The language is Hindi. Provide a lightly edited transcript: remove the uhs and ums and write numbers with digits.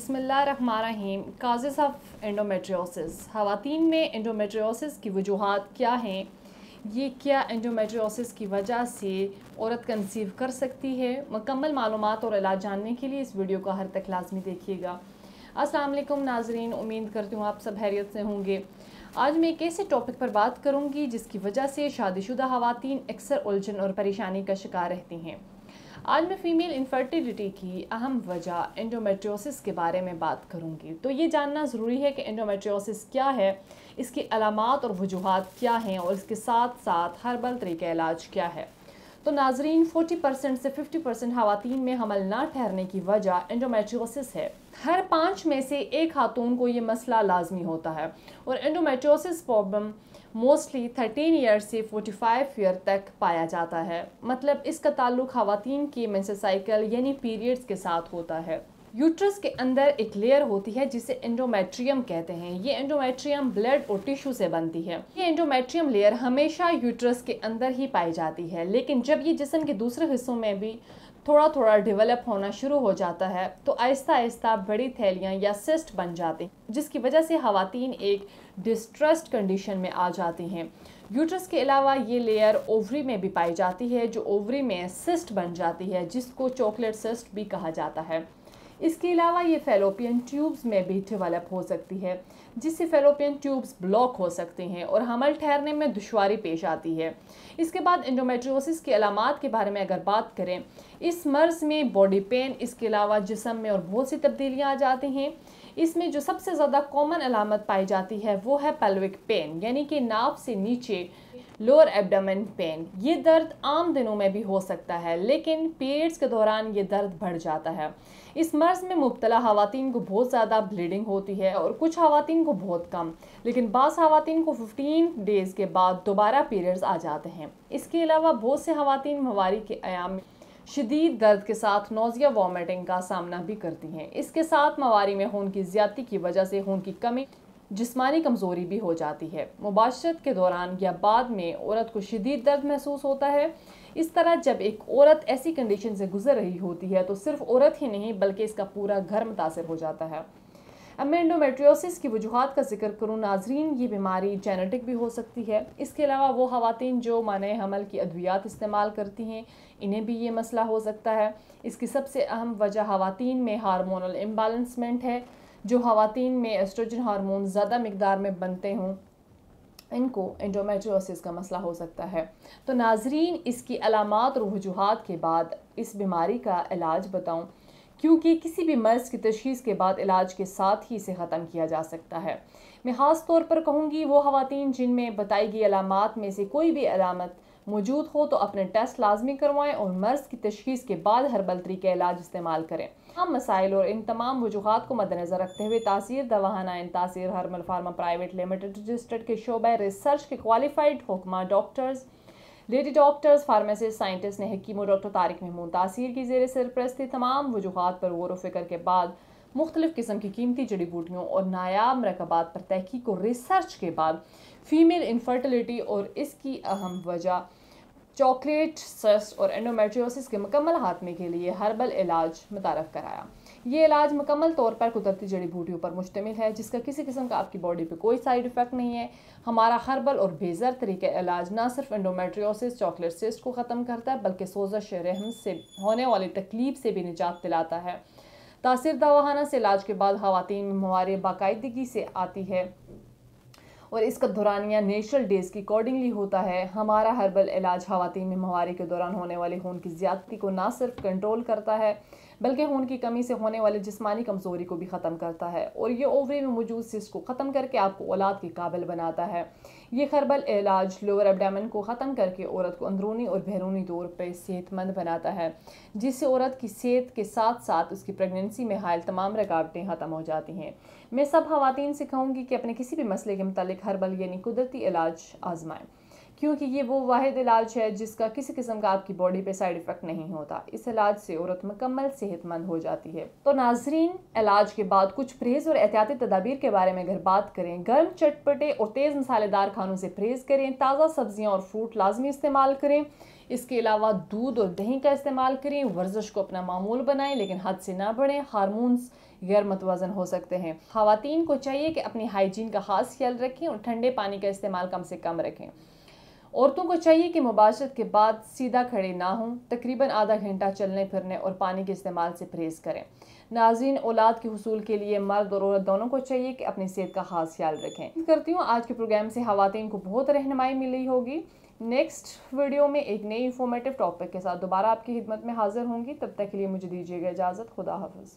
बिस्मिल्लाहिर्रहमानिर्रहीम। Causes of endometriosis. ख़वातीन में एंडोमेट्रियोसिस की वजूहात क्या हैं? ये क्या एंडोमेट्रियोसिस की वजह से औरत कंसीव कर सकती है? मुकम्मल मालूमात और इलाज जानने के लिए इस वीडियो को आखिर तक लाजमी देखिएगा। अस्सलाम वालेकुम नाजरीन, उम्मीद करती हूँ आप सब खैरियत से होंगे। आज मैं एक ऐसे टॉपिक पर बात करूँगी जिसकी वजह से शादीशुदा ख़वातीन अक्सर उलझन और परेशानी का शिकार रहती हैं। आज मैं फ़ीमेल इनफर्टिलिटी की अहम वजह एंडोमेट्रियोसिस के बारे में बात करूंगी। तो ये जानना ज़रूरी है कि एंडोमेट्रियोसिस क्या है, इसकी अलामात और वजूहात क्या हैं और इसके साथ साथ हर्बल तरीक़े इलाज क्या है। तो नाजरीन, 40% से 50% ख़वातीन में हमल ना ठहरने की वजह एंडोमेट्रियोसिस है। हर 5 में से एक खातून को ये मसला लाजमी होता है और एंडोमेट्रियोसिस प्रॉब्लम मोस्टली 13 ईयर से 45 ईयर तक पाया जाता है। मतलब इसका ताल्लुक ख़वातीन के मेंस्ट्रुअल साइकिल यानी पीरियड्स के साथ होता है। यूट्रस के अंदर एक लेयर होती है जिसे एंडोमेट्रियम कहते हैं। ये एंडोमेट्रियम ब्लड और टिश्यू से बनती है। ये एंडोमेट्रियम लेयर हमेशा यूट्रस के अंदर ही पाई जाती है, लेकिन जब ये जिस्म के दूसरे हिस्सों में भी थोड़ा थोड़ा डेवलप होना शुरू हो जाता है तो आहिस्ता आहिस्ता बड़ी थैलियाँ या सिस्ट बन जाती हैं, जिसकी वजह से ख़वातीन एक डिस्ट्रेस्ड कंडीशन में आ जाती हैं। यूट्रस के अलावा ये लेयर ओवरी में भी पाई जाती है, जो ओवरी में सिस्ट बन जाती है, जिसको चॉकलेट सिस्ट भी कहा जाता है। इसके अलावा ये फेलोपियन ट्यूब्स में भी डेवलप हो सकती है, जिससे फेलोपियन ट्यूब्स ब्लॉक हो सकते हैं और हमल ठहरने में दुश्वारी पेश आती है। इसके बाद एंडोमेट्रियोसिस की अलामात के बारे में अगर बात करें, इस मर्ज़ में बॉडी पेन, इसके अलावा जिस्म में और बहुत सी तब्दीलियाँ आ जाती हैं। इसमें जो सबसे ज़्यादा कॉमन अलामत पाई जाती है वो है पेल्विक पेन, यानी कि नाभ से नीचे लोअर एब्डोमेन पेन। ये दर्द आम दिनों में भी हो सकता है, लेकिन पीरियड्स के दौरान ये दर्द बढ़ जाता है। इस मर्ज़ में मुब्तला ख़वातीन को बहुत ज़्यादा ब्लीडिंग होती है और कुछ ख़वातीन को बहुत कम, लेकिन बाज़ ख़वातीन को 15 डेज़ के बाद दोबारा पीरियड्स आ जाते हैं। इसके अलावा बहुत से ख़वातीन मवारी के अयाम में शदीद दर्द के साथ नोज़िया वॉमिटिंग का सामना भी करती हैं। इसके साथ मवारी में खून की ज़्यादती की वजह से खून की कमी, जिस्मानी कमज़ोरी भी हो जाती है। मुबाशरत के दौरान या बाद में औरत को शदीद दर्द महसूस होता है। इस तरह जब एक औरत ऐसी कंडीशन से गुजर रही होती है तो सिर्फ औरत ही नहीं बल्कि इसका पूरा घर मुतासर हो जाता है। अब मैं एंडोमेट्रियोसिस की वजूहात का जिक्र करूँ नाजरीन, ये बीमारी जेनेटिक भी हो सकती है। इसके अलावा वो ख़वातीन जो माने हमल की अद्वियात इस्तेमाल करती हैं, इन्हें भी ये मसला हो सकता है। इसकी सबसे अहम वजह ख़वातीन में हार्मोनल इम्बैलेंसमेंट है। जो ख़वातीन में एस्ट्रोजन हार्मोन ज़्यादा मिकदार में बनते हों, इनको एंडोमेट्रियोसिस का मसला हो सकता है। तो नाजरीन, इसकी अलामात और वजूहात के बाद इस बीमारी का इलाज बताऊं, क्योंकि किसी भी मर्ज़ की तशख़ीस के बाद इलाज के साथ ही इसे ख़त्म किया जा सकता है। मैं ख़ास तौर पर कहूँगी वो ख़वातीन जिनमें बताई गई अलामात में से कोई भी अलामत मौजूद हो तो अपने टेस्ट लाजमी करवाएं और मर्ज़ की तशख़ीस के बाद हर्बल तरीके इलाज इस्तेमाल करें। तमाम मसाइल और इन तमाम वजूहात को मद्देनज़र रखते हुए तासीर दवाखाना इन तासीर herbal pharma private limited registered के शोबे रिसर्च के क्वालिफाइड हुक्मा doctors, lady doctors, pharmacist, scientist ने हकीम डॉक्टर तारिक महमूद तासीर की ज़ेर सरपरस्ती तमाम वजूहात पर गौर व फिक्र के बाद मुख्तलिफ़ किस्म की कीमती जड़ी बूटियों और नायाब मरकबात पर तहकीक और रिसर्च के बाद फ़ीमेल इनफर्टिलिटी और इसकी अहम वजह चॉकलेट सिस्ट और एंडोमेट्रियोसिस के मुकम्मल खात्मे के लिए हर्बल इलाज मुतारफ़ कराया। ये इलाज मुकम्मल तौर पर कुदरती जड़ी बूटियों पर मुश्तमिल है, जिसका किसी किस्म का आपकी बॉडी पे कोई साइड इफ़ेक्ट नहीं है। हमारा हर्बल और बेज़र तरीके इलाज ना सिर्फ एंडोमेट्रियोसिस चॉकलेट सिस्ट को ख़त्म करता है, बल्कि सोज़श रहम से होने वाली तकलीफ से भी निजात दिलाता है। तासीर दवाखाना से इलाज के बाद ख़वातीन में मवारी बाकायदगी से आती है और इसका दौरानिया नेचुरल डेज की अकॉर्डिंगली होता है। हमारा हर्बल इलाज ख़वातीन में मवारी के दौरान होने वाली खून की ज़्यादती को ना सिर्फ कंट्रोल करता है, बल्कि खून की कमी से होने वाली जिस्मानी कमज़ोरी को भी ख़त्म करता है और ये ओवरी में मौजूद सिस्ट को ख़त्म करके आपको औलाद के काबिल बनाता है। ये हर्बल इलाज लोअर एब्डोमेन को ख़त्म करके औरत को अंदरूनी और बैरूनी तौर पर सेहतमंद बनाता है, जिससे औरत की सेहत के साथ साथ उसकी प्रेगनेंसी में हायल तमाम रुकावटें ख़त्म हो जाती हैं। मैं सब ख़वातीन से कहूँगी कि अपने किसी भी मसले के मुतालिक हर्बल यानी कुदरती इलाज आजमाएं, क्योंकि ये वो वाहिद इलाज है जिसका किसी किस्म का आपकी बॉडी पे साइड इफ़ेक्ट नहीं होता। इस इलाज से औरत मुकम्मल सेहतमंद हो जाती है। तो नाजरीन, इलाज के बाद कुछ परहेज़ और एहतियाती तदाबीर के बारे में अगर बात करें, गर्म, चटपटे और तेज़ मसालेदार खानों से परहेज़ करें। ताज़ा सब्जियाँ और फ्रूट लाजमी इस्तेमाल करें। इसके अलावा दूध और दही का इस्तेमाल करें। वर्जिश को अपना मामूल बनाएं, लेकिन हद से ना बढ़ें। हार्मोन्स गैर मतवाजन हो सकते हैं। ख़वातीन को चाहिए कि अपनी हाइजीन का ख़ास ख्याल रखें और ठंडे पानी का इस्तेमाल कम से कम रखें। औरतों को चाहिए कि मुबाशरत के बाद सीधा खड़े ना हों, तकरीबन आधा घंटा चलने फिरने और पानी के इस्तेमाल से परहेज़ करें। नाज़रीन, औलाद के हुसूल के लिए मर्द और औरत दोनों को चाहिए कि अपनी सेहत का ख़ास ख्याल रखें। करती हूँ आज के प्रोग्राम से ख़वातीन को बहुत रहनुमाई मिली होगी। नेक्स्ट वीडियो में एक नई इंफॉर्मेटिव टॉपिक के साथ दोबारा आपकी खिदमत में हाजिर होंगी। तब तक के लिए मुझे दीजिएगा इजाज़त। खुदा हाफ़िज़।